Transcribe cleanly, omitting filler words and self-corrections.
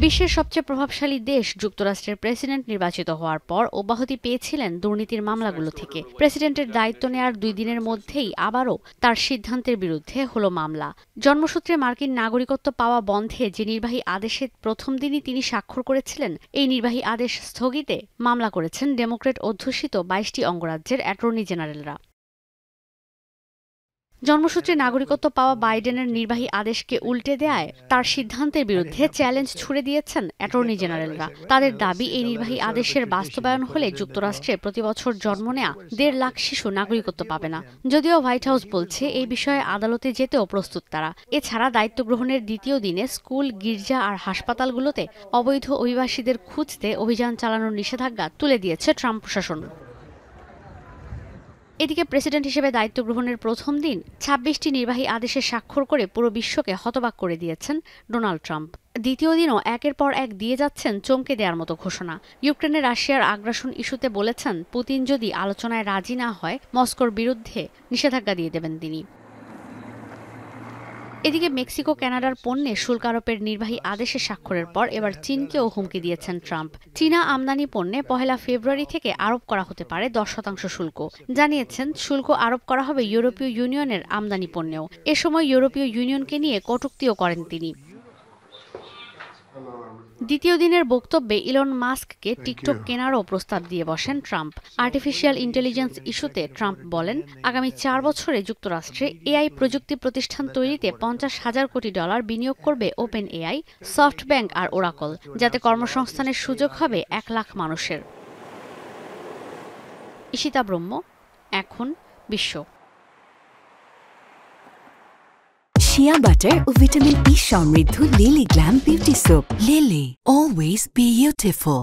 বিশ্বের সবচেয়ে প্রভাবশালী দেশ যুক্তরাষ্ট্রের প্রেসিডেন্ট নির্বাচিত হওয়ার পর অব্যাহতি পেয়েছিলেন দুর্নীতির মামলাগুলো থেকে। প্রেসিডেন্টের দায়িত্ব নেয়ার 2 দিনের মধ্যেই আবারও তার সিদ্ধান্তের বিরুদ্ধে হলো মামলা। জন্মসূত্রে মার্কিন নাগরিকত্ব পাওয়া বন্ধে যে নির্বাহী আদেশে প্রথম দিনই তিনি স্বাক্ষর করেছিলেন, এই নির্বাহী আদেশ স্থগিতে মামলা করেছেন ডেমোক্র্যাট অধ্যুষিত 22টি অঙ্গরাজ্যের অ্যাটর্নি জেনারেলরা। জন্মসূত্রে নাগরিকত্ব পাওয়া বাইডেনের নির্বাহী আদেশকে উল্টে দেয়ায় তার সিদ্ধান্তের বিরুদ্ধে চ্যালেঞ্জ ছুড়ে দিয়েছেন অ্যাটর্নি জেনারেলরা। তাদের দাবি, এই নির্বাহী আদেশের বাস্তবায়ন হলে যুক্তরাষ্ট্রে প্রতিবছর জন্ম নেয়া 1.5 লাখ শিশু নাগরিকত্ব পাবে না। যদিও হোয়াইট হাউস বলছে এই বিষয়ে আদালতে যেতেও প্রস্তুত তারা। এছাড়া দায়িত্ব গ্রহণের দ্বিতীয় দিনে স্কুল, গির্জা আর হাসপাতালগুলোতে অবৈধ অভিবাসীদের খুঁজতে অভিযান চালানোর নিষেধাজ্ঞা তুলে দিয়েছে ট্রাম্প প্রশাসন। এদিকে প্রেসিডেন্ট হিসেবে দায়িত্ব গ্রহণের প্রথম দিন 26টি নির্বাহী আদেশে স্বাক্ষর করে পুরো বিশ্বকে হতবাক করে দিয়েছেন ডোনাল্ড ট্রাম্প। দ্বিতীয় দিনও একের পর এক দিয়ে যাচ্ছেন চমকে দেওয়ার মতো ঘোষণা। ইউক্রেনে রাশিয়ার আগ্রাসন ইস্যুতে বলেছেন, পুতিন যদি আলোচনায় রাজি না হয় মস্কোর বিরুদ্ধে নিষেধাজ্ঞা দিয়ে দেবেন তিনি। এদিকে মেক্সিকো, কানাডার পণ্যে শুল্ক আরোপের নির্বাহী আদেশে স্বাক্ষরের পর এবার চীনকেও হুমকি দিয়েছেন ট্রাম্প। চীনা আমদানি পণ্যে 1 ফেব্রুয়ারি থেকে আরোপ করা হতে পারে 10% শুল্ক। জানিয়েছেন, শুল্ক আরোপ করা হবে ইউরোপীয় ইউনিয়নের আমদানি পণ্যেও। এ সময় ইউরোপীয় ইউনিয়নকে নিয়ে কটূক্তিও করেন তিনি। দ্বিতীয় দিনের বক্তব্যে ইলন মাস্ককে টিকটক কেনারও প্রস্তাব দিয়ে বসেন ট্রাম্প। আর্টিফিশিয়াল ইন্টেলিজেন্স ইস্যুতে ট্রাম্প বলেন, আগামী 4 বছরে যুক্তরাষ্ট্রে এআই প্রযুক্তি প্রতিষ্ঠান তৈরিতে $50,000 কোটি বিনিয়োগ করবে ওপেন এআই, সফটব্যাংক আর ওরাকল, যাতে কর্মসংস্থানের সুযোগ হবে 1 লাখ মানুষের। ঈশিতা ব্রহ্ম, এখন বিশ্ব। শিয়া বাটার ও ভিটামিন ই সমৃদ্ধ lily glam beauty soap. Lily, always beautiful.